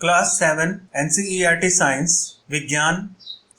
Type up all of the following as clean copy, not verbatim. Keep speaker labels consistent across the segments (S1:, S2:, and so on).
S1: Class 7 NCERT science विज्ञान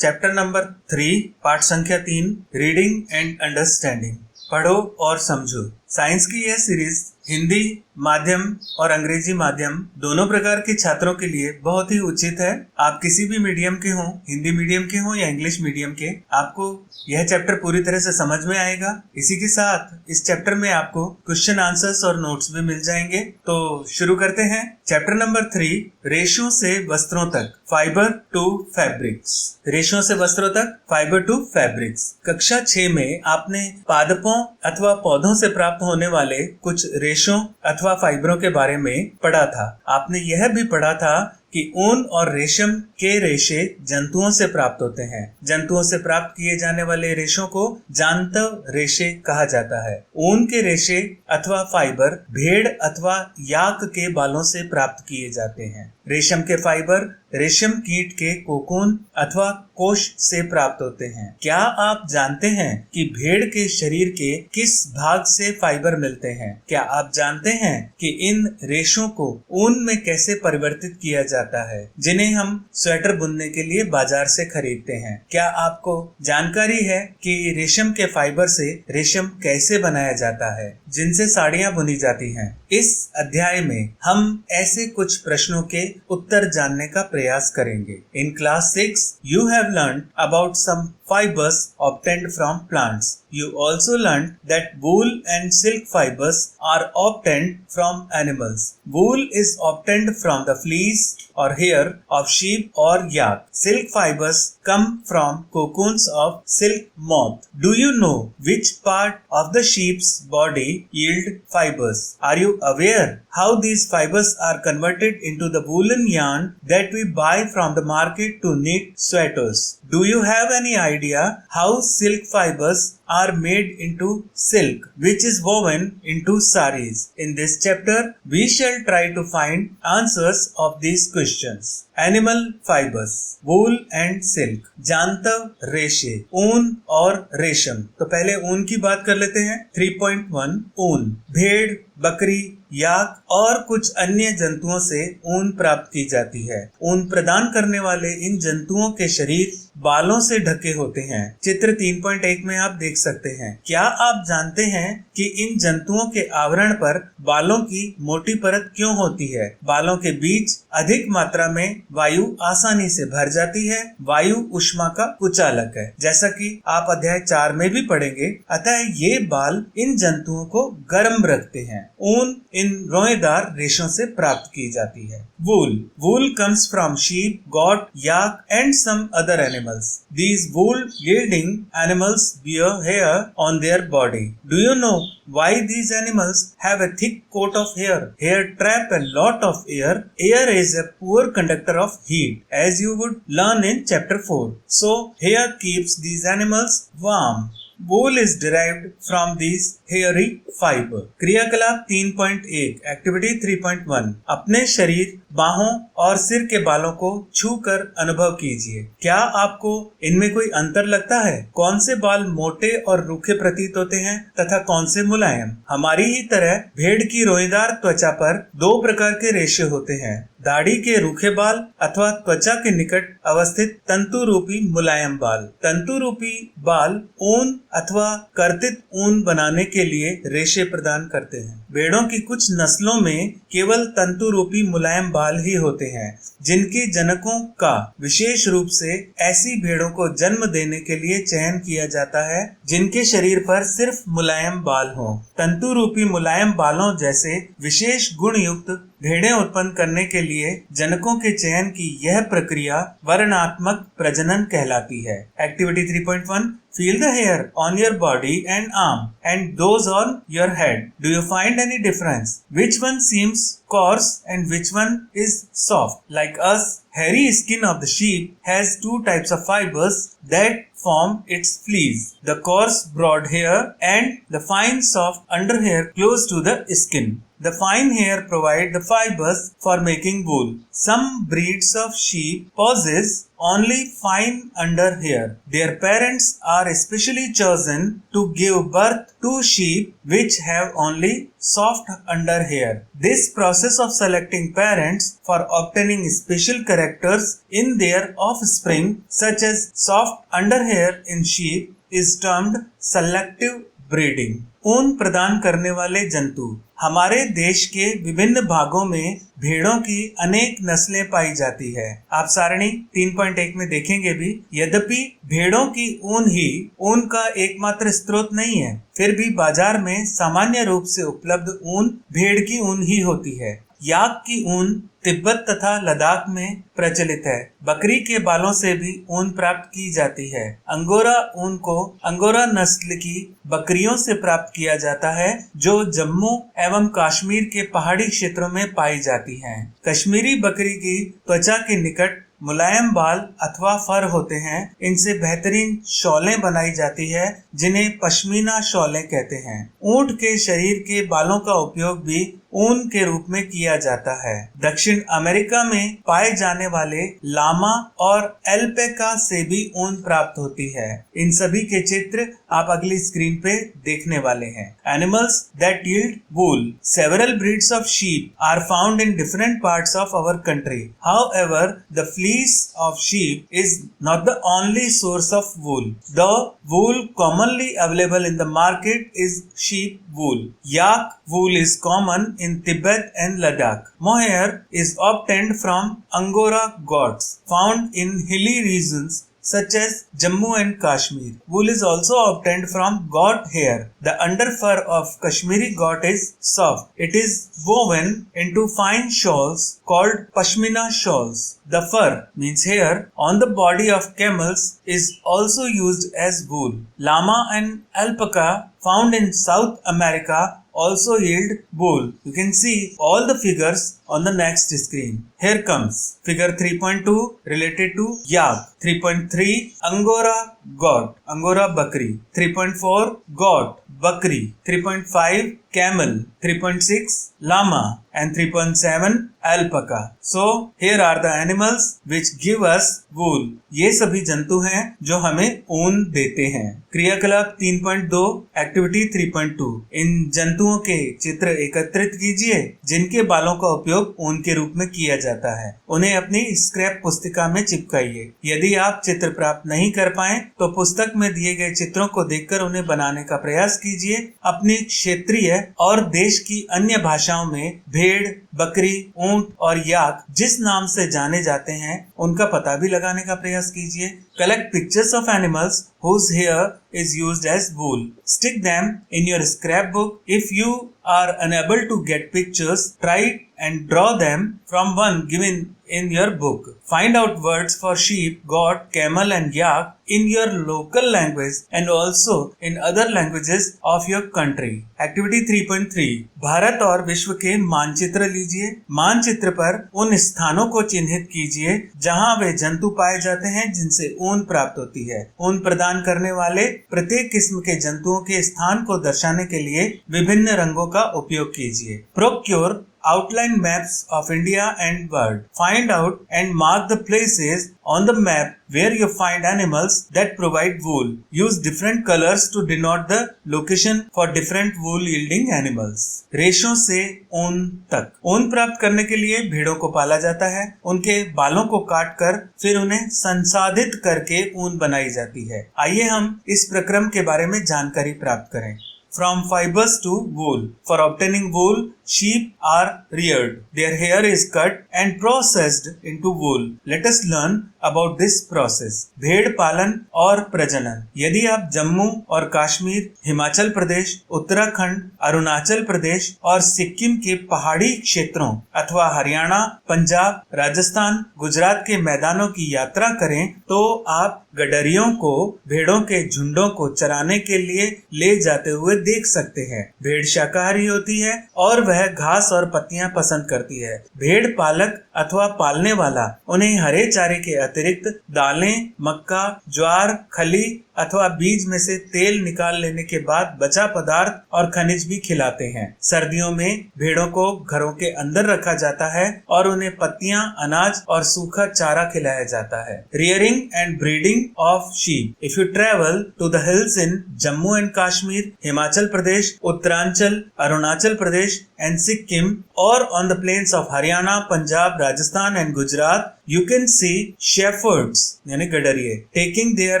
S1: chapter number 3 पाठ संख्या 3 रीडिंग एंड अंडरस्टैंडिंग। पढ़ो और समझो। साइंस की यह सीरीज हिंदी माध्यम और अंग्रेजी माध्यम दोनों प्रकार के छात्रों के लिए बहुत ही उचित है। आप किसी भी मीडियम के हों, हिंदी मीडियम के हों या इंग्लिश मीडियम के, आपको यह चैप्टर पूरी तरह से समझ में आएगा। इसी के साथ इस चैप्टर में आपको क्वेश्चन आंसर्स और नोट्स भी मिल जाएंगे। तो शुरू करते हैं। चैप्टर नंबर 3 रेशों से वस्त्रों तक, फाइबर टू फैब्रिक्स। रेशों से वस्त्रों तक, फाइबर टू फैब्रिक्स। कक्षा 6 में आपने पादपों अथवा पौधों से प्राप्त होने वाले कुछ रेशों अथवा फाइबरों के बारे में पढ़ा था। आपने यह भी पढ़ा था कि ऊन और रेशम के रेशे जंतुओं से प्राप्त होते हैं। जंतुओं से प्राप्त किए जाने वाले रेशों को जांतव रेशे कहा जाता है। ऊन के रेशे अथवा फाइबर भेड़ अथवा याक के बालों से प्राप्त किए जाते हैं। रेशम के फाइबर रेशम कीट के कोकून अथवा कोश से प्राप्त होते हैं। क्या आप जानते हैं कि भेड़ के शरीर के किस भाग से फाइबर मिलते हैं? क्या आप जानते हैं कि इन रेशों को ऊन में कैसे परिवर्तित किया जाता है, जिन्हें हम स्वेटर बुनने के लिए बाजार से खरीदते हैं? क्या आपको जानकारी है कि रेशम के फाइबर से रेशम कैसे बनाया जाता है, जिनसे साड़ियां बुनी जाती हैं? इस अध्याय में हम ऐसे कुछ प्रश्नों के उत्तर जानने का प्रयास करेंगे। In class 6 you have learned about some fibers obtained from plants. You also learned that wool and silk fibers are obtained from animals. Wool is obtained from the fleece or hair of sheep or yak. Silk fibers come from cocoons of silk moth. Do you know which part of the sheep's body yield fibers? Are you aware how these fibers are converted into the woolen yarn that we buy from the market to knit sweaters? Do you have any idea how silk fibers are made into silk, which is woven into saris? In this chapter, we shall try to find answers of these questions. Animal fibers, wool and silk, जांतव रेशे, ऊन और रेशम। तो पहले ऊन की बात कर लेते हैं। 3.1 ऊन। भेड़, बकरी, याक और कुछ अन्य जंतुओं से ऊन प्राप्त की जाती है। ऊन प्रदान करने वाले इन जंतुओं के शरीर बालों से ढके होते हैं। चित्र 3.1 में आप देख सकते हैं। क्या आप जानते हैं कि इन जंतुओं के आवरण पर बालों की मोटी परत क्यों होती है? बालों के बीच अधिक मात्रा में वायु आसानी से भर जाती है। वायु ऊष्मा का कुचालक है, जैसा कि आप अध्याय 4 में भी पढ़ेंगे। अतः ये बाल इन जंतुओं को गर्म रखते हैं। ऊन इन रोएदार रेशों से प्राप्त की जाती है। Wool. Wool comes from sheep, goat, yak and some other animals. These wool-yielding animals wear hair on their body. Do you know why these animals have a thick coat of hair? Hair trap a lot of air. Air is a poor conductor of heat, as you would learn in chapter 4. So, hair keeps these animals warm. Wool is derived from these hairy fiber. क्रियाकलाप 3.1 activity 3.1 अपने शरीर, बाहों और सिर के बालों को छूकर अनुभव कीजिए। क्या आपको इनमें कोई अंतर लगता है? कौन से बाल मोटे और रूखे प्रतीत होते हैं तथा कौन से मुलायम? हमारी ही तरह भेड़ की रोएदार त्वचा पर 2 प्रकार के रेशे होते हैं। दाढ़ी के रूखे बाल अथवा त्वचा के निकट अवस्थित तंतु रूपी मुलायम बाल। तंतु रूपी बाल ऊन अथवा कर्तित ऊन बनाने के लिए रेशे प्रदान करते हैं। भेड़ों की कुछ नस्लों में केवल तंतु रूपी मुलायम बाल ही होते हैं, जिनके जनकों का विशेष रूप से ऐसी भेड़ों को जन्म देने के लिए चयन किया जाता है जिनके शरीर पर सिर्फ मुलायम बाल हों। तंतु रूपी मुलायम बालों जैसे विशेष गुण युक्त भेड़ें उत्पन्न करने के लिए जनकों के चयन की यह प्रक्रिया वर्णात्मक प्रजनन कहलाती है। Activity 3.1 Feel the hair on your body and arm and those on your head. Do you find any difference? Which one seems coarse and which one is soft? Like us, hairy skin of the sheep has 2 types of fibers that form its fleece. The coarse broad hair and the fine soft underhair close to the skin. The fine hair provide the fibers for making wool. Some breeds of sheep possess only fine under hair. Their parents are especially chosen to give birth to sheep which have only soft under hair. This process of selecting parents for obtaining special characters in their offspring, such as soft under hair in sheep, is termed selective breeding. ऊन प्रदान करने वाले जंतु। हमारे देश के विभिन्न भागों में भेड़ों की अनेक नस्लें पाई जाती है। आप सारणी 3.1 में देखेंगे भी। यद्यपि भेड़ों की ऊन ही ऊन का एकमात्र स्रोत नहीं है, फिर भी बाजार में सामान्य रूप से उपलब्ध ऊन भेड़ की ऊन ही होती है। याक की ऊन तिब्बत तथा लद्दाख में प्रचलित है। बकरी के बालों से भी ऊन प्राप्त की जाती है। अंगोरा ऊन को अंगोरा नस्ल की बकरियों से प्राप्त किया जाता है, जो जम्मू एवं कश्मीर के पहाड़ी क्षेत्रों में पाई जाती हैं। कश्मीरी बकरी की त्वचा के निकट मुलायम बाल अथवा फर होते हैं। इनसे बेहतरीन शॉलें बनाई जाती है, जिन्हें पश्मीना शॉलें कहते हैं। ऊंट के शरीर के बालों का उपयोग भी ऊन के रूप में किया जाता है। दक्षिण अमेरिका में पाए जाने वाले लामा और एल्पेका से भी ऊन प्राप्त होती है। इन सभी के चित्र आप अगली स्क्रीन पे देखने वाले हैं। Animals that yield wool. Several breeds of sheep are found in different parts of our country. However the fleece of sheep is not the only source of wool. The wool commonly available in the market is sheep wool. Yak wool is common in Tibet and Ladakh. Mohair is obtained from Angora goats found in hilly regions such as Jammu and Kashmir. Wool is also obtained from goat hair. The underfur of Kashmiri goat is soft. It is woven into fine shawls called pashmina shawls. The fur, means hair, on the body of camels is also used as wool. Llama and alpaca found in South America also yield wool. You can see all the figures on the next screen. Here comes figure 3.2 related to yak, 3.3 angora goat, angora bakri, 3.4 goat, bakri, 3.5 camel, 3.6 llama and 3.7 alpaca. So here are the animals which give us wool. ये सभी जंतु हैं जो हमें ऊन देते हैं। क्रियाकलाप 3.2 एक्टिविटी 3.2। इन जंतुओं के चित्र एकत्रित कीजिए जिनके बालों का उपयोग ऊन के रूप में किया जाता है। उन्हें अपनी स्क्रैप पुस्तिका में चिपकाइए। यदि आप चित्र प्राप्त नहीं कर पाए तो पुस्तक में दिए गए चित्रों को देखकर उन्हें बनाने का प्रयास कीजिए। अपनी क्षेत्रीय और देश की अन्य भाषाओं में भेड़, बकरी, ऊंट और याक जिस नाम से जाने जाते हैं उनका पता भी लगाने का प्रयास कीजिए। Collect pictures of animals whose hair is used as wool. Stick them in your scrapbook. If you are unable to get pictures, try and draw them from one given in your book. Find out words for sheep, goat, camel and yak in your local language and also in other languages of your country. Activity 3.3 Bharat और विश्व के मानचित्र लीजिए। मानचित्र पर उन स्थानों को चिन्हित कीजिए जहां वे जंतु पाए जाते हैं जिनसे ऊन प्राप्त होती है। ऊन प्रदान करने वाले प्रत्येक किस्म के जंतुओं के स्थान को दर्शाने के लिए विभिन्न रंगों का उपयोग कीजिए। Procure outline maps of India and world. Find out and mark the places on the map where you find animals that provide wool. Use different colors to denote the location for different wool yielding animals. रेशों से ऊन तक। ऊन प्राप्त करने के लिए भेड़ों को पाला जाता है। उनके बालों को काट कर फिर उन्हें संसाधित करके ऊन बनाई जाती है। आइए हम इस प्रक्रम के बारे में जानकारी प्राप्त करें। From fibers to wool. For obtaining wool, sheep are reared. Their hair is cut and processed into wool. Let us learn about this process. भेड़ पालन और प्रजनन। यदि आप जम्मू और कश्मीर, हिमाचल प्रदेश, उत्तराखंड, अरुणाचल प्रदेश और सिक्किम के पहाड़ी क्षेत्रों अथवा हरियाणा, पंजाब, राजस्थान, गुजरात के मैदानों की यात्रा करें तो आप गडरियों को भेड़ों के झुंडों को चराने के लिए ले जाते हुए देख सकते हैं। भेड़ शाकाहारी होती है और वह घास और पत्तियां पसंद करती है। भेड़ पालक अथवा पालने वाला उन्हें हरे चारे के अतिरिक्त दालें, मक्का, ज्वार, खली अथवा बीज में से तेल निकाल लेने के बाद बचा पदार्थ और खनिज भी खिलाते हैं। सर्दियों में भेड़ों को घरों के अंदर रखा जाता है और उन्हें पत्तियां, अनाज और सूखा चारा खिलाया जाता है। Rearing and breeding of sheep. If you travel to the hills in Jammu and Kashmir, Himachal Pradesh, Uttaranchal, Arunachal Pradesh and Sikkim, और on the plains of Haryana, Punjab, Rajasthan and Gujarat, you can see shepherds यानी गडरिये taking their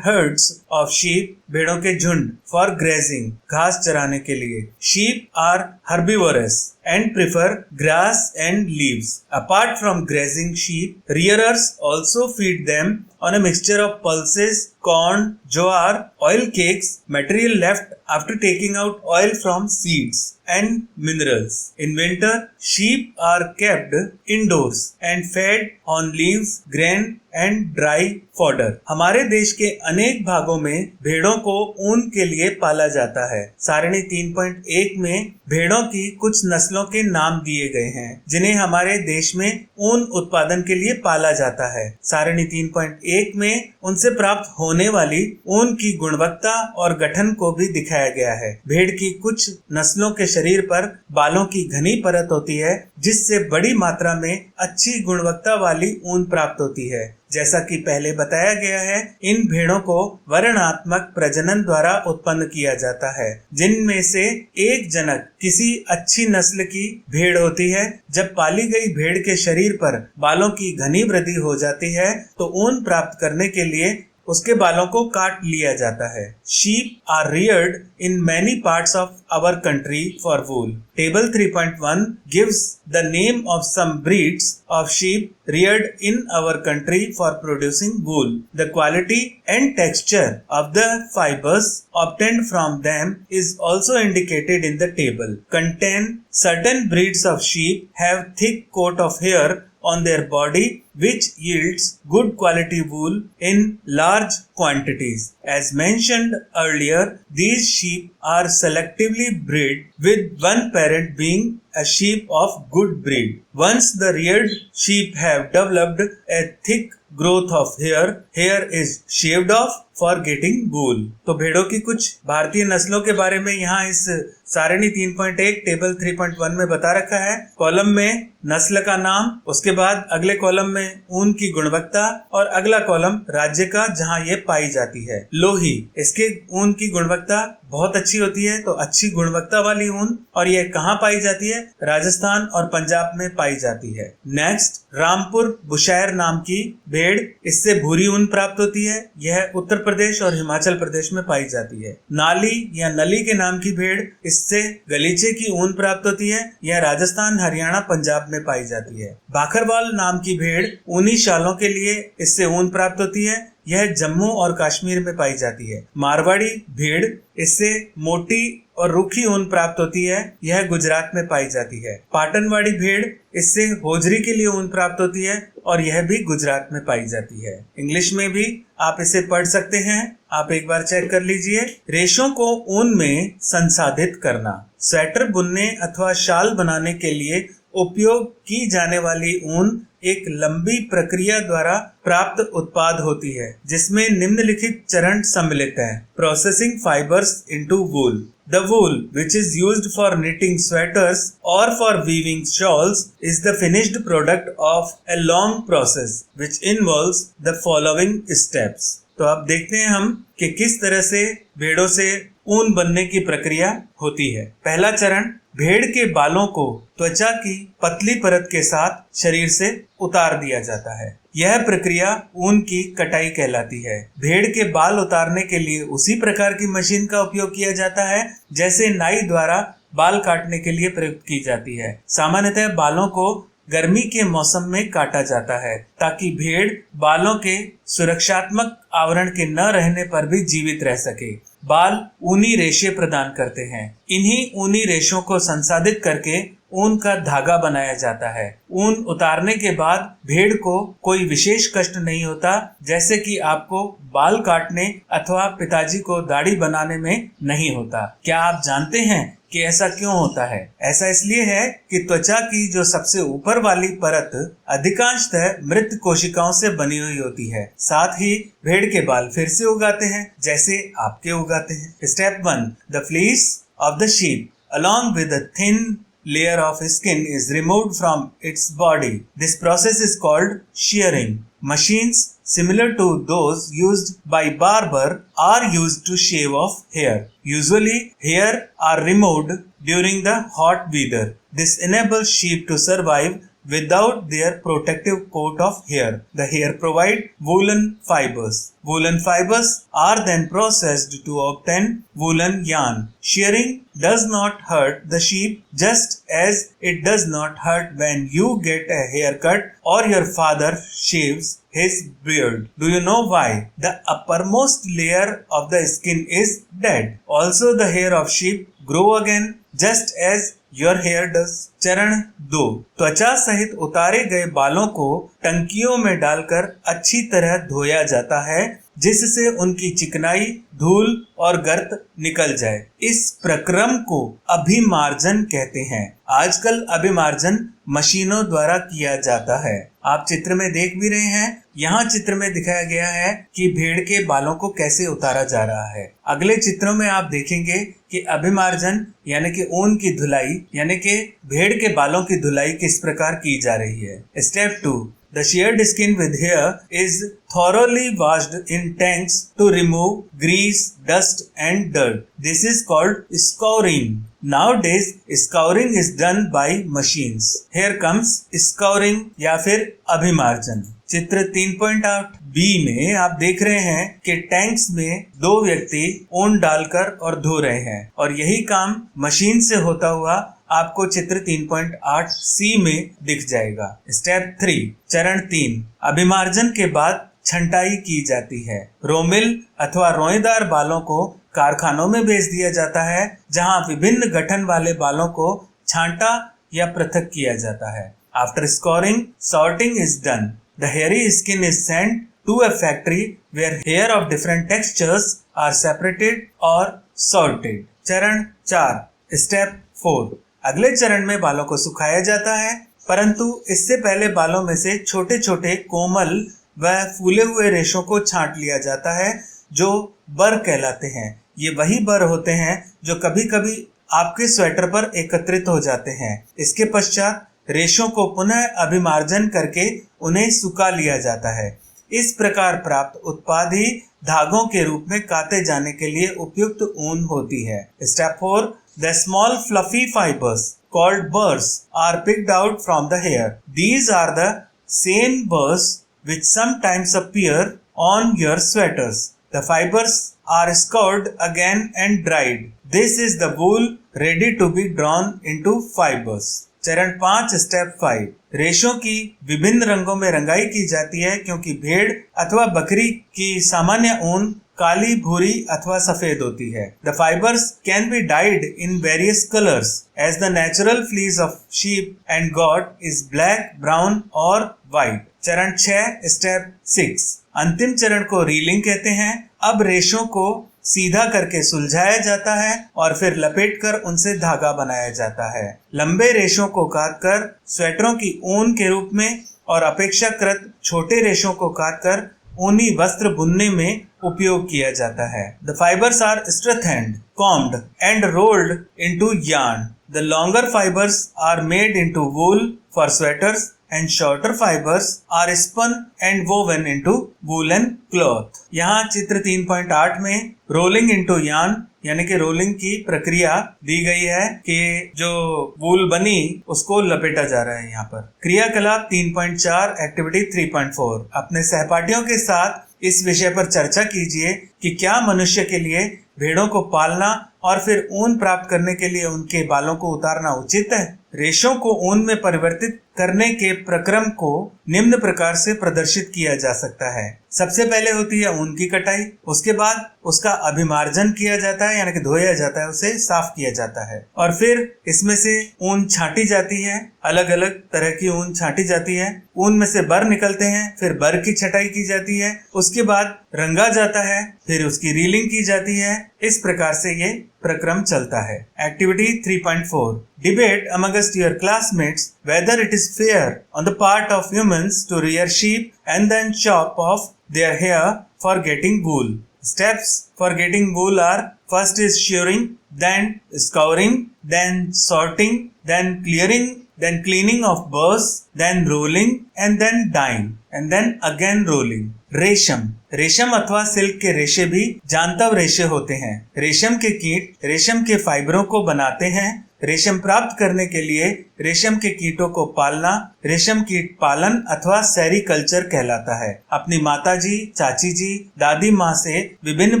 S1: herds of sheep, भेड़ों के झुंड, for grazing, घास चराने के लिए। Sheep are herbivorous and prefer grass and leaves. Apart from grazing sheep, rearers also feed them on a mixture of pulses, corn, jowar, oil cakes, material left after taking out oil from seeds, and minerals. In winter, sheep are kept indoors and fed on leaves, grain and dry fodder. हमारे देश के अनेक भागों में भेड़ों को ऊन के लिए पाला जाता है। सारणी 3.1 में भेड़ों की कुछ नस्लों के नाम दिए गए हैं जिन्हें हमारे देश में ऊन उत्पादन के लिए पाला जाता है। सारणी 3.1 में उनसे प्राप्त होने वाली ऊन की गुणवत्ता और गठन को भी दिखाया गया है। भेड़ की कुछ नस्लों के शरीर पर बालों की घनी परत होती है जिससे बड़ी मात्रा में अच्छी गुणवत्ता वाली ऊन प्राप्त होती है। जैसा कि पहले बताया गया है, इन भेड़ों को वर्णात्मक प्रजनन द्वारा उत्पन्न किया जाता है, जिनमें से एक जनक किसी अच्छी नस्ल की भेड़ होती है। जब पाली गई भेड़ के शरीर पर बालों की घनी वृद्धि हो जाती है तो ऊन प्राप्त करने के लिए उसके बालों को काट लिया जाता है। Sheep are reared in many parts of our country for wool. Table 3.1 gives the name of some breeds of sheep reared in our country for producing wool. The quality and texture of the fibers obtained from them is also indicated in the table. Contain certain breeds of sheep have thick coat of hair on their body which yields good quality wool in large quantities. As mentioned earlier, these sheep are selectively bred with one parent being a sheep of good breed. Once the reared sheep have developed a thick growth of hair is shaved off for getting wool. तो भेड़ों की कुछ भारतीय नस्लों के बारे में यहाँ इस सारणी 3.1 टेबल 3.1 में बता रखा है। कॉलम में नस्ल का नाम, उसके बाद अगले कॉलम में ऊन की गुणवत्ता और अगला कॉलम राज्य का जहाँ ये पाई जाती है। लोही, इसके ऊन की गुणवत्ता बहुत अच्छी होती है, तो अच्छी गुणवत्ता वाली ऊन, और ये कहाँ पाई जाती है? राजस्थान और पंजाब में पाई जाती है। नेक्स्ट, रामपुर बुशायर नाम की भेड़, इससे भूरी ऊन प्राप्त होती है। यह उत्तर प्रदेश और हिमाचल प्रदेश में पाई जाती है। नाली या नली के नाम की भेड़, इससे गलीचे की ऊन प्राप्त होती है। यह राजस्थान, हरियाणा, पंजाब में पाई जाती है। बाखरवाल नाम की भेड़ ऊनी शालों के लिए इससे ऊन प्राप्त होती है। यह जम्मू और कश्मीर में पाई जाती है। मारवाड़ी भेड़, इससे मोटी और रूखी ऊन प्राप्त होती है। यह गुजरात में पाई जाती है। पाटनवाड़ी भेड़, इससे होजरी के लिए ऊन प्राप्त होती है और यह भी गुजरात में पाई जाती है। इंग्लिश में भी आप इसे पढ़ सकते हैं, आप एक बार चेक कर लीजिए। रेशों को ऊन में संसाधित करना। स्वेटर बुनने अथवा शाल बनाने के लिए उपयोग की जाने वाली ऊन एक लंबी प्रक्रिया द्वारा प्राप्त उत्पाद होती है जिसमें निम्नलिखित चरण सम्मिलित हैं। Processing fibres into wool. The wool, which is used for knitting sweaters or for weaving shawls, is the finished product of a long process which involves the following steps. तो अब देखते हैं हम कि किस तरह से भेड़ों से ऊन बनने की प्रक्रिया होती है। पहला चरण, भेड़ के बालों को त्वचा की पतली परत के साथ शरीर से उतार दिया जाता है। यह प्रक्रिया ऊन की कटाई कहलाती है। भेड़ के बाल उतारने के लिए उसी प्रकार की मशीन का उपयोग किया जाता है जैसे नाई द्वारा बाल काटने के लिए प्रयुक्त की जाती है। सामान्यतः बालों को गर्मी के मौसम में काटा जाता है ताकि भेड़ बालों के सुरक्षात्मक आवरण के न रहने पर भी जीवित रह सके। बाल ऊनी रेशे प्रदान करते हैं। इन्हीं ऊनी रेशों को संसाधित करके ऊन का धागा बनाया जाता है। ऊन उतारने के बाद भेड़ को कोई विशेष कष्ट नहीं होता, जैसे कि आपको बाल काटने अथवा पिताजी को दाढ़ी बनाने में नहीं होता। क्या आप जानते हैं कि ऐसा क्यों होता है। ऐसा इसलिए है कि त्वचा की जो सबसे ऊपर वाली परत अधिकांशतः मृत कोशिकाओं से बनी हुई होती है। साथ ही भेड़ के बाल फिर से उगाते हैं, जैसे आपके उगाते हैं। Step 1, the fleece of the sheep along with a thin layer of skin is removed from its body. This process is called shearing. Machines similar to those used by barber are used to shave off hair. Usually, hair are removed during the hot weather. This enables sheep to survive without their protective coat of hair. The hair provide woolen fibers. Woolen fibers are then processed to obtain woolen yarn. Shearing does not hurt the sheep just as it does not hurt when you get a haircut or your father shaves his beard. Do you know why? The uppermost layer of the skin is dead. Also, the hair of sheep grow again just as your hair does. चरण 2, त्वचा सहित उतारे गए बालों को टंकियों में डालकर अच्छी तरह धोया जाता है, जिससे उनकी चिकनाई, धूल और गर्त निकल जाए। इस प्रक्रम को अभिमार्जन कहते हैं। आजकल अभिमार्जन मशीनों द्वारा किया जाता है। आप चित्र में देख भी रहे हैं। यहाँ चित्र में दिखाया गया है कि भेड़ के बालों को कैसे उतारा जा रहा है। अगले चित्रों में आप देखेंगे कि अभिमार्जन यानी कि ऊन की धुलाई यानी कि भेड़ के बालों की धुलाई किस प्रकार की जा रही है। Step 2, the sheared skin with hair is thoroughly washed in tanks to remove grease, dust and dirt. This is called scouring. Nowadays, scouring is done by machines. Here comes scouring या फिर अभिमार्जन। चित्र 3.8 बी में आप देख रहे हैं कि tanks में 2 व्यक्ति ऊन डालकर और धो रहे हैं और यही काम मशीन से होता हुआ आपको चित्र 3.8 सी में दिख जाएगा। स्टेप 3, चरण 3, अभिमार्जन के बाद छंटाई की जाती है। रोमिल अथवा रोएदार बालों को कारखानों में भेज दिया जाता है, जहां विभिन्न गठन वाले बालों को छांटा या पृथक किया जाता है। After scoring, sorting is done. The hairy skin is sent to a factory where hair of different textures are separated or sorted. चरण 4, स्टेप 4, अगले चरण में बालों को सुखाया जाता है, परंतु इससे पहले बालों में से छोटे छोटे कोमल व फूले हुए रेशों को छांट लिया जाता है, जो बर कहलाते हैं। ये वही बर होते हैं जो कभी कभी आपके स्वेटर पर एकत्रित हो जाते हैं। इसके पश्चात रेशों को पुनः अभिमार्जन करके उन्हें सुखा लिया जाता है। इस प्रकार प्राप्त उत्पाद ही धागों के रूप में काते जाने के लिए उपयुक्त ऊन होती है। Step 4, the small fluffy fibres called burrs are picked out from the hair. These are the same burrs which sometimes appear on your sweaters. The fibers are scoured again and dried. This is the wool ready to be drawn into fibers. चरण 5, step 5, रेशों की विभिन्न रंगों में रंगाई की जाती है, क्योंकि भेड़ अथवा बकरी की सामान्य ऊन काली, भूरी अथवा सफेद होती है। The fibers can be dyed in various colors as the natural fleece of sheep and goat is black, brown or white. चरण 6, स्टेप 6, अंतिम चरण को रीलिंग कहते हैं। अब रेशों को सीधा करके सुलझाया जाता है और फिर लपेटकर उनसे धागा बनाया जाता है। लंबे रेशों को काटकर स्वेटरों की ऊन के रूप में और अपेक्षाकृत छोटे रेशों को काटकर ऊनी वस्त्र बुनने में उपयोग किया जाता है। The fibers are strengthened, combed and rolled into yarn. The longer fibers are made into wool for sweaters and shorter fibers are spun and woven into woolen cloth. यहाँ चित्र 3.8 में रोलिंग इंटू यार्न यानी कि rolling की प्रक्रिया दी गई है कि जो वूल बनी उसको लपेटा जा रहा है। यहाँ पर क्रियाकलाप 3.4 एक्टिविटी 3.4, अपने सहपाठियों के साथ इस विषय पर चर्चा कीजिए कि क्या मनुष्य के लिए भेड़ों को पालना और फिर ऊन प्राप्त करने के लिए उनके बालों को उतारना उचित है। रेशों को ऊन में परिवर्तित करने के प्रक्रम को निम्न प्रकार से प्रदर्शित किया जा सकता है। सबसे पहले होती है ऊन की कटाई, उसके बाद उसका अभिमार्जन किया जाता है, यानी कि धोया जाता है, उसे साफ किया जाता है, और फिर इसमें से ऊन छांटी जाती है। अलग अलग तरह की ऊन छांटी जाती है। ऊन में से बर निकलते हैं, फिर बर की छटाई की जाती है, उसके बाद रंगा जाता है, फिर उसकी रीलिंग की जाती है। इस प्रकार से ये प्रक्रम चलता है। Activity 3.4 debate amongst your classmates whether it is fair on the part of humans to rear sheep and then chop off their hair for getting wool. Steps for getting wool are: first is shearing, then scouring, then sorting, then clearing, then cleaning of burrs, then rolling, and then dyeing, and then again rolling. रेशम, रेशम अथवा silk के रेशे भी जानतव रेशे होते हैं। रेशम के कीट रेशम के फाइबरों को बनाते हैं। रेशम प्राप्त करने के लिए रेशम के कीटों को पालना रेशम कीट पालन अथवा सेरीकल्चर कहलाता है। अपनी माताजी, चाची जी, दादी माँ से विभिन्न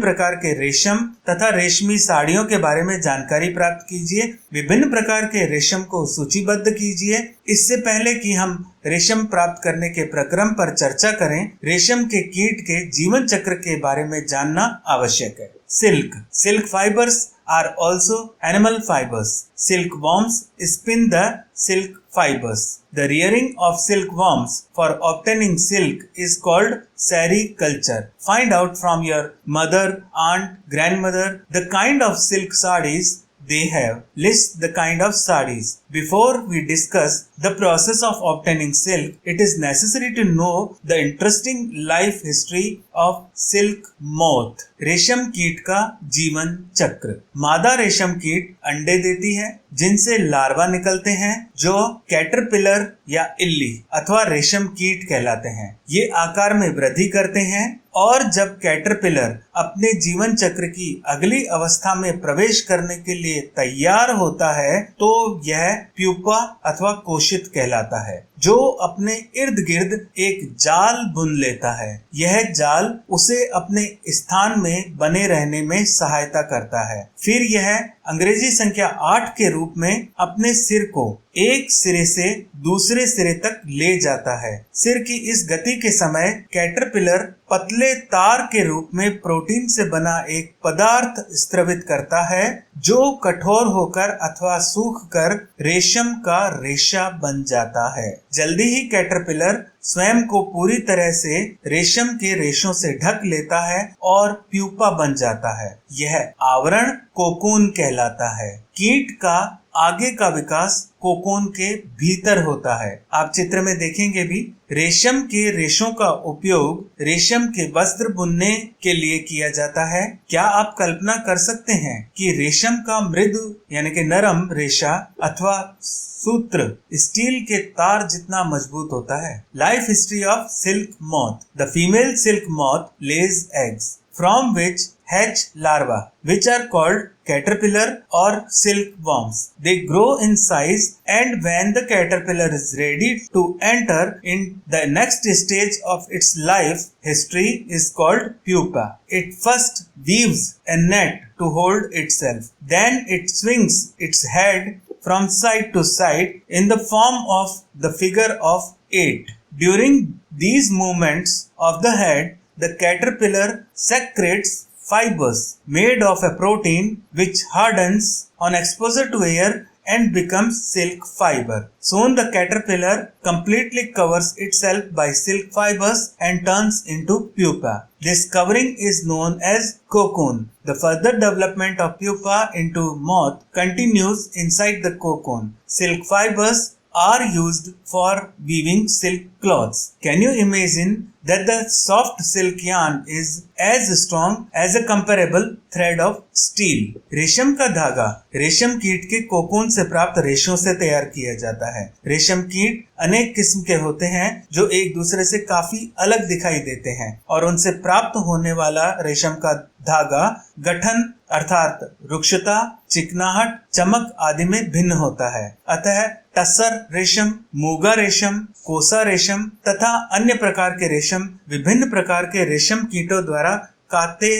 S1: प्रकार के रेशम तथा रेशमी साड़ियों के बारे में जानकारी प्राप्त कीजिए। विभिन्न प्रकार के रेशम को सूचीबद्ध कीजिए। इससे पहले कि हम रेशम प्राप्त करने के प्रक्रम पर चर्चा करें, रेशम के कीट के जीवन चक्र के बारे में जानना आवश्यक है। Silk, silk fibres are also animal fibers. Silkworms spin the silk fibers. The rearing of silkworms for obtaining silk is called sericulture. Find out from your mother, aunt, grandmother the kind of silk sarees they have. List the kind of sarees. Before we discuss the process of obtaining silk, it is necessary to know the interesting life history of silk moth. रेशम कीट का जीवन चक्र। मादा रेशम कीट अंडे देती है, जिनसे लार्वा निकलते हैं, जो कैटरपिलर या इल्ली अथवा रेशम कीट कहलाते हैं। ये आकार में वृद्धि करते हैं और जब कैटरपिलर अपने जीवन चक्र की अगली अवस्था में प्रवेश करने के लिए तैयार होता है, तो यह प्यूपा अथवा कोशित कहलाता है, जो अपने इर्द गिर्द एक जाल बुन लेता है। यह जाल उसे अपने स्थान में बने रहने में सहायता करता है। फिर यह अंग्रेजी संख्या 8 के रूप में अपने सिर को एक सिरे से दूसरे सिरे तक ले जाता है। सिर की इस गति के समय कैटरपिलर पतले तार के रूप में प्रोटीन से बना एक पदार्थ स्त्रवित करता है, जो कठोर होकर अथवा सूख कर रेशम का रेशा बन जाता है। जल्दी ही कैटरपिलर स्वयं को पूरी तरह से रेशम के रेशों से ढक लेता है और प्यूपा बन जाता है। यह आवरण कोकून कहलाता है। कीट का आगे का विकास कोकून के भीतर होता है। आप चित्र में देखेंगे भी, रेशम के रेशों का उपयोग रेशम के वस्त्र बुनने के लिए किया जाता है। क्या आप कल्पना कर सकते हैं कि रेशम का मृदु यानी कि नरम रेशा अथवा सूत्र स्टील के तार जितना मजबूत होता है? Life history of silk moth. The female silk moth Lay's eggs from which hatch larvae, which are called caterpillar or silkworms. They grow in size, and when the caterpillar is ready to enter in the next stage of its life history is called pupa. It first weaves a net to hold itself. Then it swings its head from side to side in the form of the figure of 8. During these movements of the head, the caterpillar secretes fibers made of a protein which hardens on exposure to air and becomes silk fiber. Soon the caterpillar completely covers itself by silk fibers and turns into pupa. This covering is known as cocoon. The further development of pupa into moth continues inside the cocoon. Silk fibers are used for weaving silk cloths. Can you imagine that the soft silk yarn is as strong as a comparable thread of steel? रेशम का धागा रेशम कीट के cocoon से प्राप्त रेशों से तैयार किया जाता है। रेशम कीट अनेक किस्म के होते हैं जो एक दूसरे से काफी अलग दिखाई देते हैं, और उनसे प्राप्त होने वाला रेशम का धागा गठन अर्थात रुक्षता, चिकनाहट, चमक आदि में भिन्न होता है। अतः टसर रेशम, मूगा रेशम, कोसा रेशम तथा अन्य प्रकार के रेशम विभिन्न प्रकार के रेशम कीटों द्वारा काते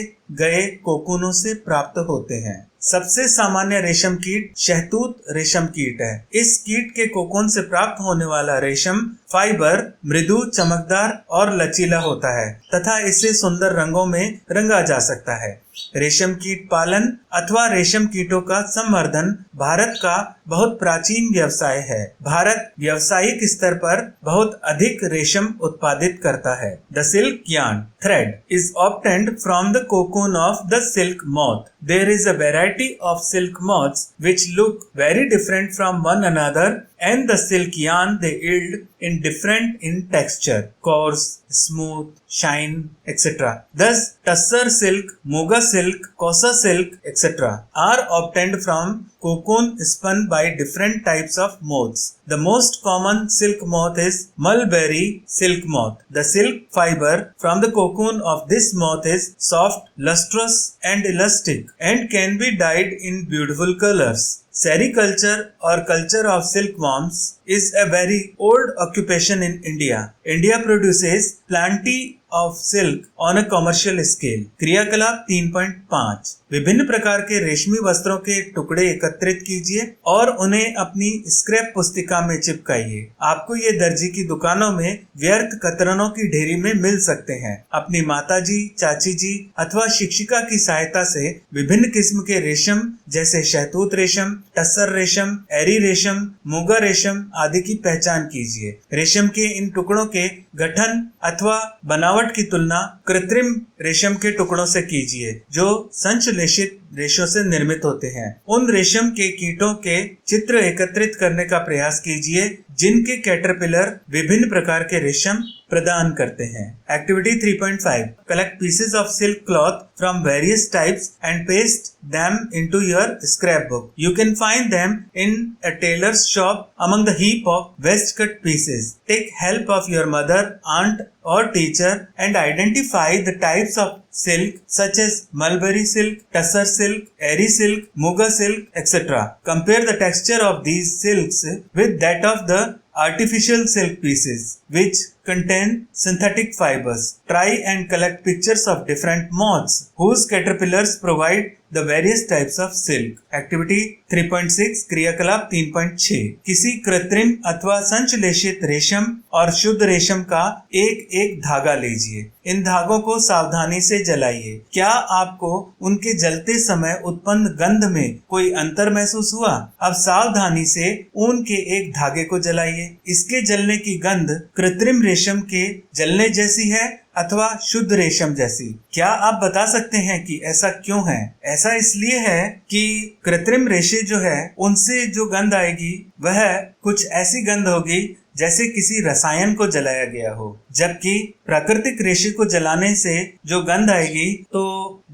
S1: गए कोकूनों से प्राप्त होते हैं। सबसे सामान्य रेशम कीट शहतूत रेशम कीट है। इस कीट के कोकून से प्राप्त होने वाला रेशम फाइबर मृदु, चमकदार और लचीला होता है तथा इसे सुंदर रंगों में रंगा जा सकता है। रेशम कीट पालन अथवा रेशम कीटों का संवर्धन भारत का बहुत प्राचीन व्यवसाय है। भारत व्यावसायिक स्तर पर बहुत अधिक रेशम उत्पादित करता है। The silk yarn thread is obtained from the cocoon of the silk moth. There is a variety of silk moths which look very different from one another, and the silk yarn they yield in different in texture, coarse, smooth, shine, etc. Thus, tussar silk, muga silk, kosa silk, etc. are obtained from cocoon spun by different types of moths. The most common silk moth is mulberry silk moth. The silk fiber from the cocoon of this moth is soft, lustrous and elastic and can be dyed in beautiful colors. Sericulture or culture of silkworms is a very old occupation in India. India produces plenty of silk on a commercial scale. क्रियाकलाप 3.5 विभिन्न प्रकार के रेशमी वस्त्रों के टुकड़े एकत्रित कीजिए और उन्हें अपनी स्क्रैप पुस्तिका में चिपकाइए। आपको ये दर्जी की दुकानों में व्यर्थ कतरनों की ढेरी में मिल सकते हैं। अपनी माताजी, चाची जी अथवा शिक्षिका की सहायता से विभिन्न किस्म के रेशम जैसे शहतूत रेशम, टस्सर रेशम, एरी रेशम, मुगा रेशम आदि की पहचान कीजिए। रेशम के इन टुकड़ों के गठन अथवा बनावट की तुलना कृत्रिम रेशम के टुकड़ों से कीजिए जो संश्लेषित रेशों से निर्मित होते हैं। उन रेशम के कीटों के चित्र एकत्रित करने का प्रयास कीजिए जिनके कैटरपिलर विभिन्न प्रकार के रेशम प्रदान करते हैं। Activity 3.5 collect pieces of silk cloth from various types and paste them into your scrapbook. You can find them in a tailor's shop among the heap of waste cut pieces. Take help of your mother, aunt or teacher and identify the types of silk such as mulberry silk, tussar silk, eri silk, muga silk, etc. Compare the texture of these silks with that of the artificial silk pieces which contain synthetic fibers. Try and collect pictures of different moths whose caterpillars provide the various types of silk. Activity 3.6 क्रियाकलाप 3.6 किसी कृत्रिम अथवा संश्लेषित रेशम और शुद्ध रेशम का एक एक धागा लीजिए। इन धागों को सावधानी से जलाइए। क्या आपको उनके जलते समय उत्पन्न गंध में कोई अंतर महसूस हुआ? अब सावधानी से ऊन के एक धागे को जलाइए। इसके जलने की गंध कृत्रिम रेशम के जलने जैसी है अथवा शुद्ध रेशम जैसी? क्या आप बता सकते हैं कि ऐसा क्यों है? ऐसा इसलिए है कि कृत्रिम रेशे जो है उनसे जो गंध आएगी वह कुछ ऐसी गंध होगी जैसे किसी रसायन को जलाया गया हो, जबकि प्राकृतिक रेशे को जलाने से जो गंध आएगी तो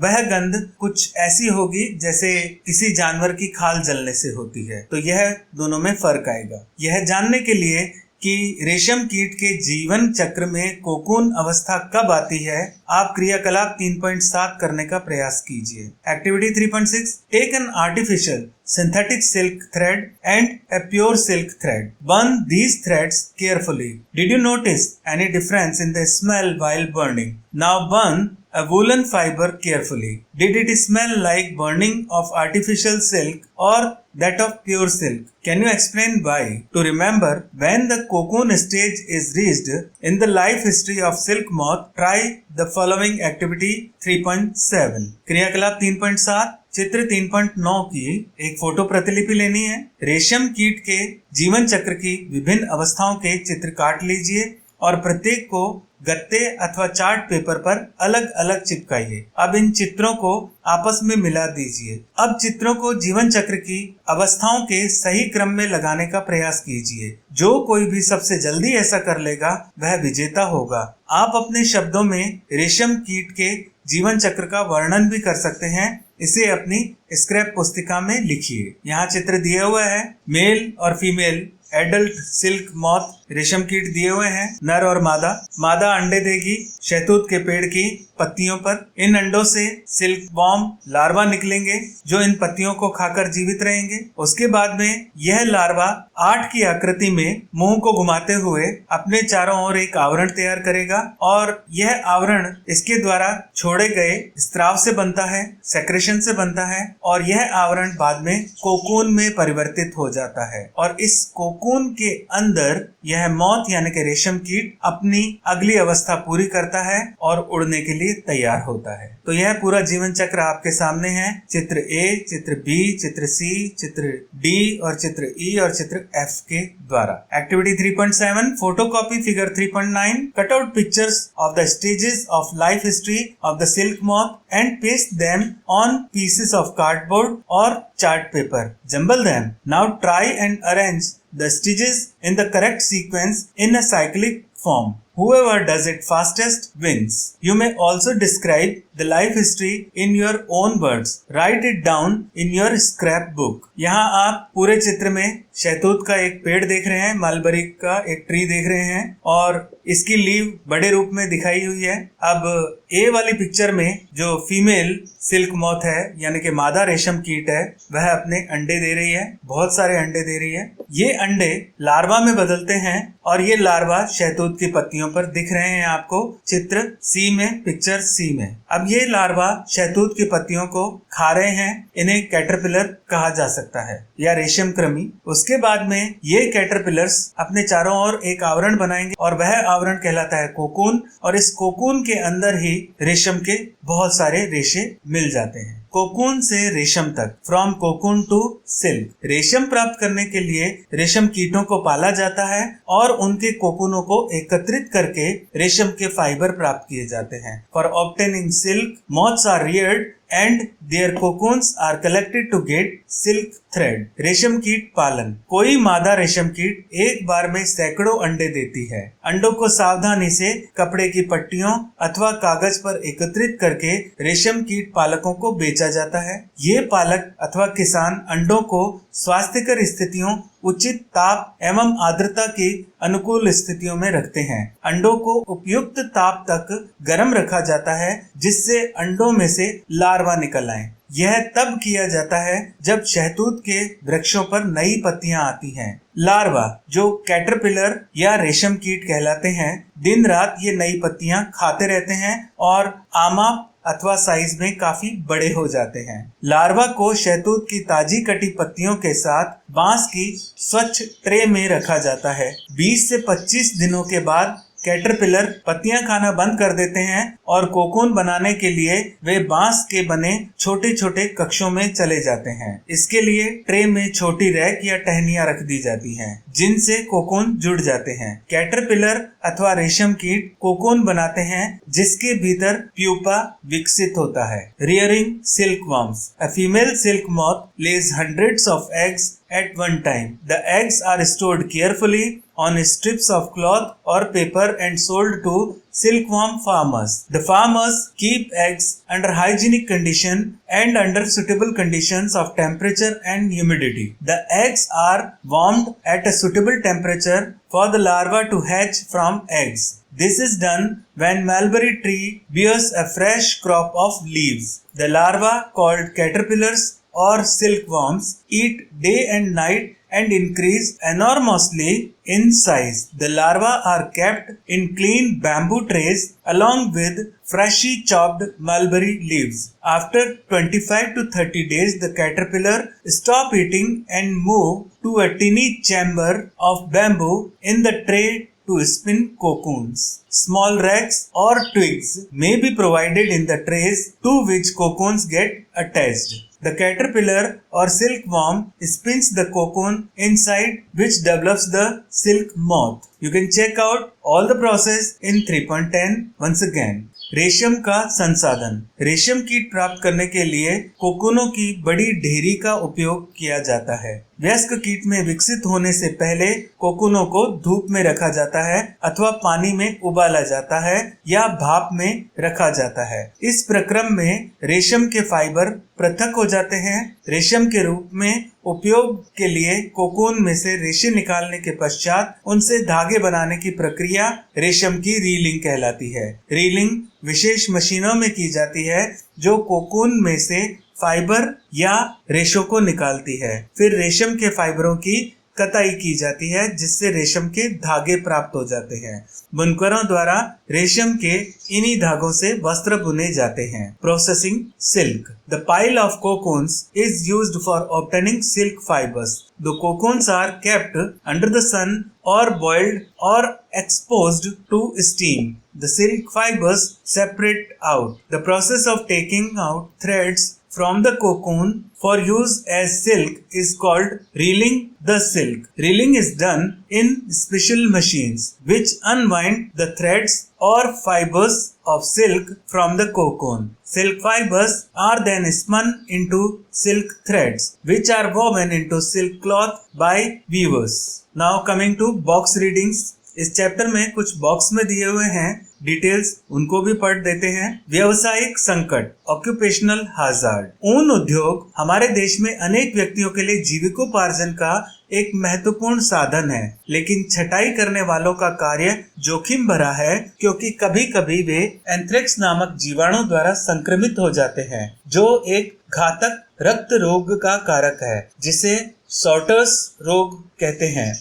S1: वह गंध कुछ ऐसी होगी जैसे किसी जानवर की खाल जलने से होती है। तो यह दोनों में फर्क आएगा। यह जानने के लिए कि रेशम कीट के जीवन चक्र में कोकून अवस्था कब आती है, आप क्रियाकलाप 3.7 करने का प्रयास कीजिए। Activity 3.6 take an artificial synthetic silk thread and a pure silk thread. Burn these threads carefully. Did you notice any difference in the smell while burning? Now burn a woolen fiber carefully. Did it smell like burning of artificial silk or that of pure silk? Can you explain why? To remember when the cocoon stage is reached in the life history of silk moth, try the following activity 3.7. क्रियाकलाप 3.7 चित्र 3.9 की एक photo प्रतिलिपि लेनी है। रेशम कीट के जीवन चक्र की विभिन्न अवस्थाओं के चित्र काट लीजिए और प्रत्येक को गत्ते अथवा चार्ट पेपर पर अलग अलग चिपकाइए। अब इन चित्रों को आपस में मिला दीजिए। अब चित्रों को जीवन चक्र की अवस्थाओं के सही क्रम में लगाने का प्रयास कीजिए। जो कोई भी सबसे जल्दी ऐसा कर लेगा वह विजेता होगा। आप अपने शब्दों में रेशम कीट के जीवन चक्र का वर्णन भी कर सकते हैं। इसे अपनी स्क्रैप पुस्तिका में लिखिए। यहाँ चित्र दिया हुआ है। मेल और फीमेल एडल्ट सिल्क मॉथ रेशम कीट दिए हुए हैं, नर और मादा। मादा अंडे देगी शहतूत के पेड़ की पत्तियों पर। इन अंडों से सिल्क वॉर्म लार्वा निकलेंगे जो इन पत्तियों को खाकर जीवित रहेंगे। उसके बाद में यह लार्वा 8 की आकृति में मुंह को घुमाते हुए अपने चारों ओर एक आवरण तैयार करेगा और यह आवरण इसके द्वारा छोड़े गए स्त्राव से बनता है, सेक्रेशन से बनता है और यह आवरण बाद में कोकून में परिवर्तित हो जाता है और इस कोकून के अंदर यह मॉथ यानी कि रेशम कीट अपनी अगली अवस्था पूरी करता है और उड़ने के लिए तैयार होता है। तो यह पूरा जीवन चक्र आपके सामने है। चित्र ए, चित्र बी, चित्र सी, चित्र डी और चित्र ई और चित्र एफ के द्वारा। Activity 3.7 photocopy figure 3.9 cut out pictures of the stages of life history of the silk moth and paste them on pieces of cardboard और chart paper. Jumble them. Now try and arrange the stitches in the correct sequence in a cyclic form. Whoever does it fastest wins. You may also describe the life history in your own words. Write it down in your scrapbook. यहाँ आप पूरे चित्र में शहतूत का एक पेड़ देख रहे हैं, मलबरी का एक ट्री देख रहे हैं और इसकी लीव बड़े रूप में दिखाई हुई है। अब ए वाली पिक्चर में जो फीमेल सिल्क मॉथ है यानी कि मादा रेशम कीट है वह अपने अंडे दे रही है, बहुत सारे अंडे दे रही है। ये अंडे लार्वा में बदलते हैं और ये लार्वा शहतूत की पत्तियों पर दिख रहे हैं आपको चित्र सी में, पिक्चर सी में। अब ये लार्वा शहतूत की पत्तियों को खा रहे हैं, इन्हें कैटरपिलर कहा जा सकता है या रेशम कृमि। उसके बाद में ये कैटरपिलर्स अपने चारों ओर एक आवरण बनाएंगे और वह आवरण कहलाता है कोकून और इस कोकून के अंदर ही रेशम के बहुत सारे रेशे मिल जाते हैं। कोकून से रेशम तक, फ्रॉम कोकून टू सिल्क। रेशम प्राप्त करने के लिए रेशम कीटों को पाला जाता है और उनके कोकूनों को एकत्रित करके रेशम के फाइबर प्राप्त किए जाते हैं। For obtaining silk, moths are reared and their cocoons are collected to get silk thread. रेशम कीट पालन। कोई मादा रेशम कीट एक बार में सैकड़ों अंडे देती है। अंडों को सावधानी से कपड़े की पट्टियों अथवा कागज पर एकत्रित करके रेशम कीट पालकों को बेचा जाता है। ये पालक अथवा किसान अंडों को स्वास्थ्यकर स्थितियों, उचित ताप एवं आर्द्रता की अनुकूल स्थितियों में रखते हैं। अंडों को उपयुक्त ताप तक गर्म रखा जाता है जिससे अंडों में से लार्वा निकल आए। यह तब किया जाता है जब शहतूत के वृक्षों पर नई पत्तियां आती हैं। लार्वा जो कैटरपिलर या रेशम कीट कहलाते हैं, दिन रात ये नई पत्तियां खाते रहते हैं और आमा अथवा साइज में काफी बड़े हो जाते हैं। लार्वा को शहतूत की ताजी कटी पत्तियों के साथ बांस की स्वच्छ ट्रे में रखा जाता है। 20 से 25 दिनों के बाद कैटरपिलर पत्तियां खाना बंद कर देते हैं और कोकून बनाने के लिए वे बांस के बने छोटे छोटे कक्षों में चले जाते हैं। इसके लिए ट्रे में छोटी रैक या टहनियां रख दी जाती हैं जिनसे कोकून जुड़ जाते हैं। कैटरपिलर अथवा रेशम कीट कोकून बनाते हैं जिसके भीतर प्यूपा विकसित होता है। Rearing silk worms. A female silk moth lays hundreds of eggs at one time. The eggs are stored carefully on strips of cloth or paper and sold to silkworm farmers. The farmers keep eggs under hygienic condition and under suitable conditions of temperature and humidity. The eggs are warmed at a suitable temperature for the larva to hatch from eggs. This is done when mulberry tree bears a fresh crop of leaves. The larvae called caterpillars or silkworms eat day and night and increase enormously in size. The larvae are kept in clean bamboo trays along with freshly chopped mulberry leaves. After 25 to 30 days, the caterpillar stop eating and move to a tiny chamber of bamboo in the tray to spin cocoons. Small rags or twigs may be provided in the trays to which cocoons get attached. The caterpillar or silkworm spins the cocoon inside which develops the silk moth. You can check out all the process in 3.10 once again. रेशम का संसाधन। रेशम कीट प्राप्त करने के लिए कोकूनों की बड़ी ढेरी का उपयोग किया जाता है। वयस्क कीट में विकसित होने से पहले कोकूनों को धूप में रखा जाता है अथवा पानी में उबाला जाता है या भाप में रखा जाता है। इस प्रक्रम में रेशम के फाइबर पृथक हो जाते हैं। रेशम के रूप में उपयोग के लिए कोकून में से रेशे निकालने के पश्चात उनसे धागे बनाने की प्रक्रिया रेशम की रीलिंग कहलाती है। रीलिंग विशेष मशीनों में की जाती है जो कोकून में से फाइबर या रेशों को निकालती है। फिर रेशम के फाइबरों की कताई की जाती है जिससे रेशम के धागे प्राप्त हो जाते हैं। बुनकरों द्वारा रेशम के इन्हीं धागों से वस्त्र बुने जाते हैं। Processing silk. The pile of cocoons is used for obtaining silk fibers. The cocoons are kept under the sun or boiled or exposed to steam. The silk fibers separate out. The process of taking out threads from the cocoon for use as silk is called reeling the silk. Reeling is done in special machines which unwind the threads or fibers of silk from the cocoon. Silk fibers are then spun into silk threads which are woven into silk cloth by weavers. Now coming to box readings. इस chapter में कुछ box में दिए हुए हैं details, उनको भी पढ़ देते हैं। व्यावसायिक संकट, ऑक्यूपेशनल हाजार्ड। ऊन उद्योग हमारे देश में अनेक व्यक्तियों के लिए जीविकोपार्जन का एक महत्वपूर्ण साधन है, लेकिन छटाई करने वालों का कार्य जोखिम भरा है क्योंकि कभी कभी वे एंथ्रेक्स नामक जीवाणु द्वारा संक्रमित हो जाते हैं जो एक घातक रक्त रोग का कारक है जिसे सॉर्टर्स रोग कहते हैं।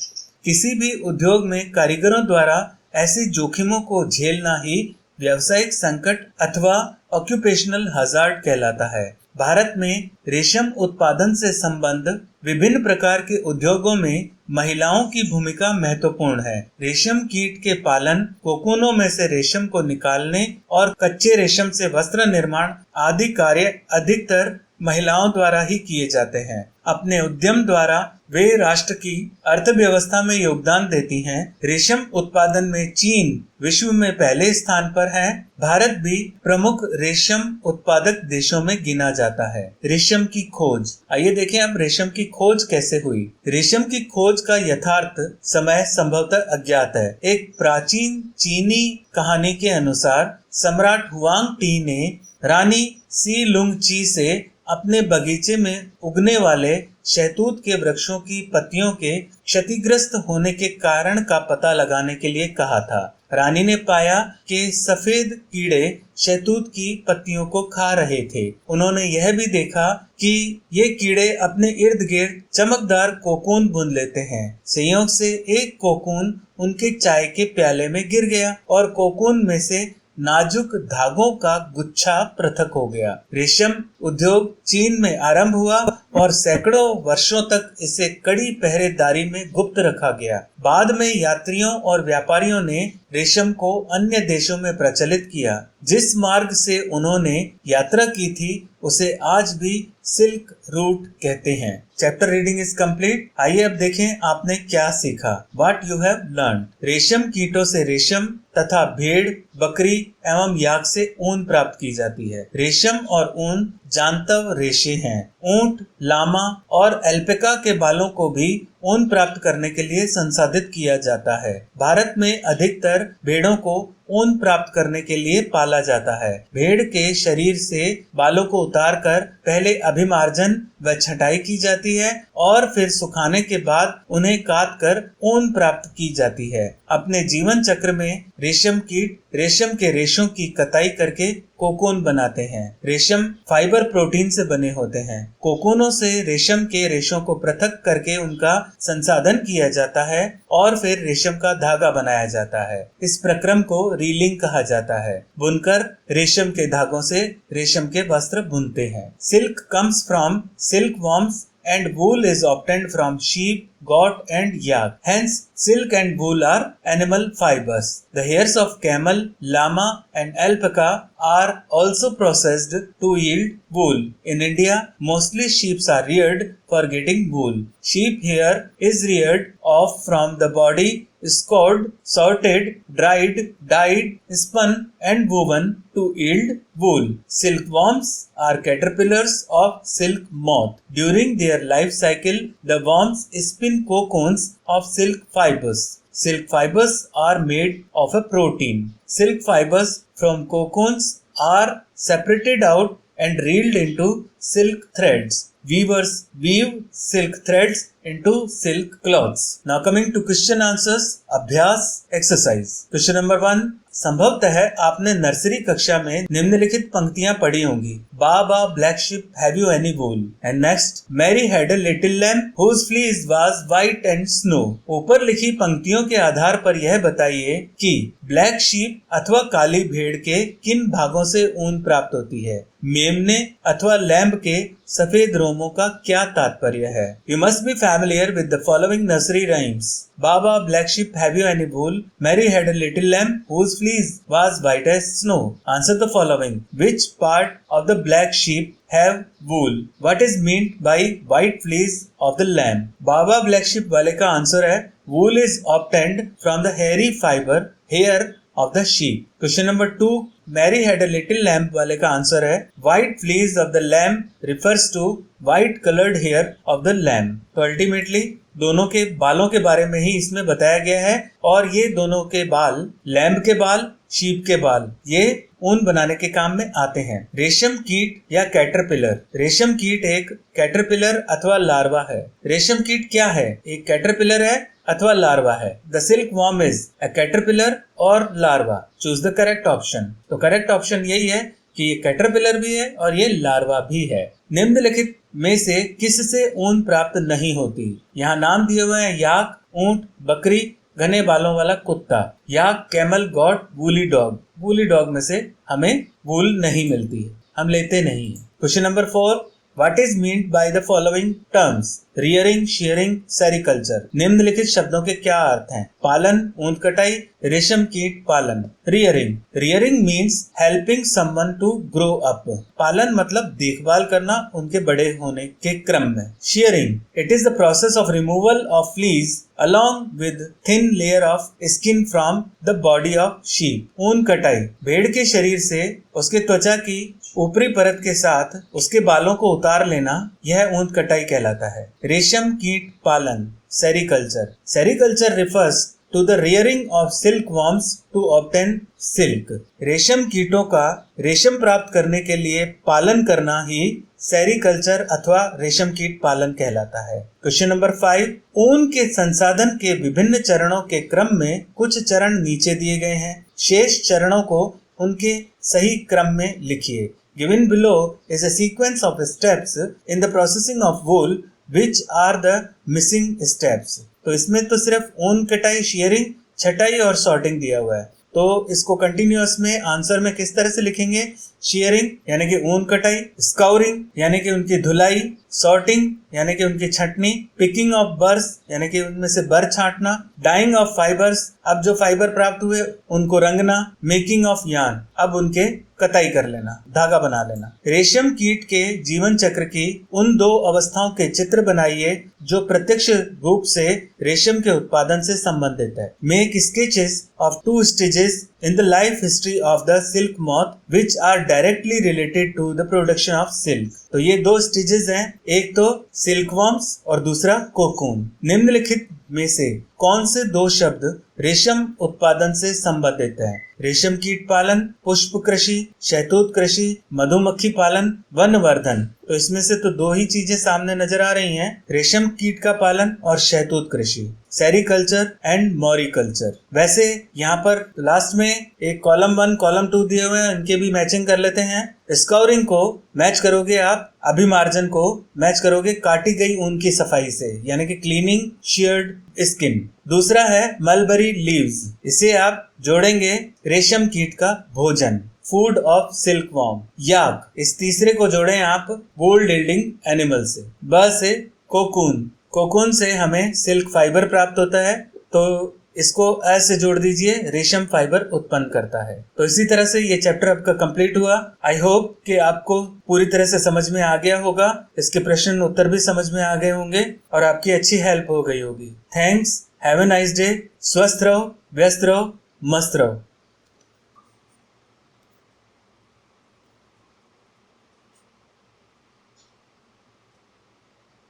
S1: किसी भी उद्योग में कारीगरों द्वारा ऐसे जोखिमों को झेलना ही व्यावसायिक संकट अथवा ऑक्यूपेशनल हजार्ड कहलाता है। भारत में रेशम उत्पादन से संबंध विभिन्न प्रकार के उद्योगों में महिलाओं की भूमिका महत्वपूर्ण है। रेशम कीट के पालन, कोकूनों में से रेशम को निकालने और कच्चे रेशम से वस्त्र निर्माण आदि कार्य अधिकतर महिलाओं द्वारा ही किए जाते हैं। अपने उद्यम द्वारा वे राष्ट्र की अर्थव्यवस्था में योगदान देती हैं। रेशम उत्पादन में चीन विश्व में पहले स्थान पर है। भारत भी प्रमुख रेशम उत्पादक देशों में गिना जाता है। रेशम की खोज। आइए देखें अब रेशम की खोज कैसे हुई। रेशम की खोज का यथार्थ समय संभवतः अज्ञात है। एक प्राचीन चीनी कहानी के अनुसार सम्राट हुआंग टी ने रानी सी लुंग ची से अपने बगीचे में उगने वाले शहतूत के वृक्षों की पत्तियों के क्षतिग्रस्त होने के कारण का पता लगाने के लिए कहा था। रानी ने पाया कि सफेद कीड़े शहतूत की पत्तियों को खा रहे थे। उन्होंने यह भी देखा कि ये कीड़े अपने इर्द गिर्द चमकदार कोकून बुन लेते हैं। संयोग से एक कोकून उनके चाय के प्याले में गिर गया और कोकून में से नाजुक धागों का गुच्छा पृथक हो गया। रेशम उद्योग चीन में आरंभ हुआ और सैकड़ों वर्षों तक इसे कड़ी पहरेदारी में गुप्त रखा गया। बाद में यात्रियों और व्यापारियों ने रेशम को अन्य देशों में प्रचलित किया। जिस मार्ग से उन्होंने यात्रा की थी उसे आज भी सिल्क रूट कहते हैं। Chapter reading is complete. आइए अब देखें आपने क्या सीखा। What you have learn. रेशम कीटों से रेशम तथा भेड़, बकरी एवं याक से ऊन प्राप्त की जाती है। रेशम और ऊन जानतव रेशे हैं। ऊंट, लामा और एल्पेका के बालों को भी ऊन प्राप्त करने के लिए संसाधित किया जाता है। भारत में अधिकतर भेड़ों को ऊन प्राप्त करने के लिए पाला जाता है। भेड़ के शरीर से बालों को उतारकर पहले अभिमार्जन व छटाई की जाती है और फिर सुखाने के बाद उन्हें काट कर ऊन प्राप्त की जाती है। अपने जीवन चक्र में रेशम कीट रेशम के रेशों की कताई करके कोकून बनाते हैं। रेशम फाइबर प्रोटीन से बने होते हैं। कोकूनों से रेशम के रेशों को पृथक करके उनका संसाधन किया जाता है और फिर रेशम का धागा बनाया जाता है। इस प्रक्रम को रीलिंग कहा जाता है। बुनकर रेशम के धागों से रेशम के वस्त्र बुनते हैं। Silk comes from silk worms and wool is obtained from sheep, goat and yak. Hence, silk and wool are animal fibers. The hairs of camel, llama and alpaca are also processed to yield wool. In India, mostly sheep are reared for getting wool. Sheep hair is reared off from the body scoured, sorted, dried, dyed, spun and woven to yield wool. Silkworms are caterpillars of silk moth. During their life cycle, the worms spin cocoons of silk fibers. Silk fibers are made of a protein. Silk fibers from cocoons are separated out and reeled into silk threads. Weavers weave silk threads into silk cloths. Now coming to question answers. अभ्यास exercise. Question number 1. संभवतः आपने nursery कक्षा में निम्नलिखित पंक्तियां पढ़ी होंगी. Baba black sheep, have you any wool? And next, Mary had a little lamb whose fleece was white and snow. ऊपर लिखी पंक्तियों के आधार पर यह बताइए कि ब्लैक शीप अथवा काली भेड़ के किन भागों से ऊन प्राप्त होती है. मेमने अथवा लैम्ब के सफेद रोमों का क्या तात्पर्य है. You must be familiar with the following nursery rhymes. Baba black sheep, have you any wool? Mary had a little lamb whose fleece was white as snow. Answer the following. Which part of the black sheep have wool? What is meant by white fleece of the lamb? Baba black sheep वाले का answer है wool is obtained from the hairy fiber hair of the sheep. Question number 2. Mary had a little lamb वाले का answer है white fleece of the lamb refers to white colored hair of the lamb. तो ultimately दोनों के बालों के बारे में ही इसमें बताया गया है और ये दोनों के बाल, लैम्ब के बाल, शीप के बाल, ये ऊन बनाने के काम में आते हैं. रेशम कीट या कैटरपिलर. रेशम कीट एक कैटरपिलर अथवा लार्वा है. रेशम कीट क्या है? एक कैटरपिलर है अथवा लार्वा है. The silk worm is a caterpillar और larva. Choose the correct option. तो करेक्ट ऑप्शन यही है कि ये कैटरपिलर भी है और ये लार्वा भी है. निम्नलिखित में से किससे ऊन प्राप्त नहीं होती? यहाँ नाम दिए हुए हैं याक, ऊंट, बकरी, घने बालों वाला कुत्ता. Yak, camel, goat, woolly dog. Woolly dog में से हमें वूल नहीं मिलती है, हम लेते नहीं. Question number 4. What is meant by the following terms? Rearing, shearing, sericulture. निम्नलिखित शब्दों के क्या अर्थ हैं? पालन, ऊन कटाई, रेशम कीट पालन. Rearing. Rearing means helping someone to grow up. पालन मतलब देखभाल करना उनके बड़े होने के क्रम में. Shearing. It is the process of removal of fleece along with thin layer of skin from the body of sheep. ऊन कटाई. भेड़ के शरीर से उसके त्वचा की ऊपरी परत के साथ उसके बालों को उतार लेना, यह ऊन कटाई कहलाता है. रेशम कीट पालन. Sericulture. Sericulture refers to the rearing of silkworms to obtain silk. रेशम कीटों का रेशम प्राप्त करने के लिए पालन करना ही सेरिकल्चर अथवा रेशम कीट पालन कहलाता है. Question number 5. ऊन के संसाधन के विभिन्न चरणों के क्रम में कुछ चरण नीचे दिए गए हैं. शेष चरणों को उनके सही क्रम में लिखिए. Given below is a sequence of steps in the processing of wool. Which are the missing steps? तो इसमें तो सिर्फ ऊन कटाई, शेयरिंग, छटाई और सॉर्टिंग दिया हुआ है. तो इसको कंटिन्यूअस में आंसर में किस तरह से लिखेंगे? शेयरिंग यानी कि ऊन कटाई, स्काउरिंग यानी कि उनकी धुलाई, सॉर्टिंग यानी कि उनकी छटनी, पिकिंग ऑफ बर्स यानी कि उनमें से बर छांटना, डाइंग ऑफ फाइबर्स अब जो फाइबर प्राप्त हुए उनको रंगना, मेकिंग ऑफ यार्न अब उनके कताई कर लेना, धागा बना लेना. रेशम कीट के जीवन चक्र की उन दो अवस्थाओं के चित्र बनाइए जो प्रत्यक्ष रूप से रेशम के उत्पादन से संबंधित है. Make sketches of 2 stages in the life history of the silk moth which are directly related to the production of silk. तो ये 2 stages हैं, एक तो सिल्कवर्म्स और दूसरा कोकून. निम्नलिखित में से कौन से 2 शब्द रेशम उत्पादन से संबंधित हैं? रेशम कीट पालन, पुष्प कृषि, शहतूत कृषि, मधुमक्खी पालन, वनवर्धन. तो इसमें से तो 2 ही चीजें सामने नजर आ रही हैं, रेशम कीट का पालन और शहतूत कृषि. Sericulture and moriculture. वैसे यहाँ पर लास्ट में एक कॉलम 1 कॉलम 2 दिए हुए हैं, इनके भी मैचिंग कर लेते हैं. स्काउरिंग को मैच करोगे आप अभिमार्जन को मैच करोगे काटी गई ऊन की सफाई से, यानी कि क्लीनिंग शेयर्ड स्किन. दूसरा है मलबरी लीव्स, इसे आप जोड़ेंगे रेशम कीट का भोजन, फूड ऑफ सिल्कवॉर्म. याक, इस तीसरे को जोड़ें आप वूल यील्डिंग एनिमल से. ब से कोकून, कोकून से हमें सिल्क फाइबर प्राप्त होता है, तो इसको ऐसे जोड़ दीजिए, रेशम फाइबर उत्पन्न करता है. तो इसी तरह से ये चैप्टर आपका कंप्लीट हुआ. आई होप कि आपको पूरी तरह से समझ में आ गया होगा, इसके प्रश्न उत्तर भी समझ में आ गए होंगे और आपकी अच्छी हेल्प हो गई होगी. Thanks. Have a nice day. स्वस्थ रहो, व्यस्त रहो, मस्त रहो।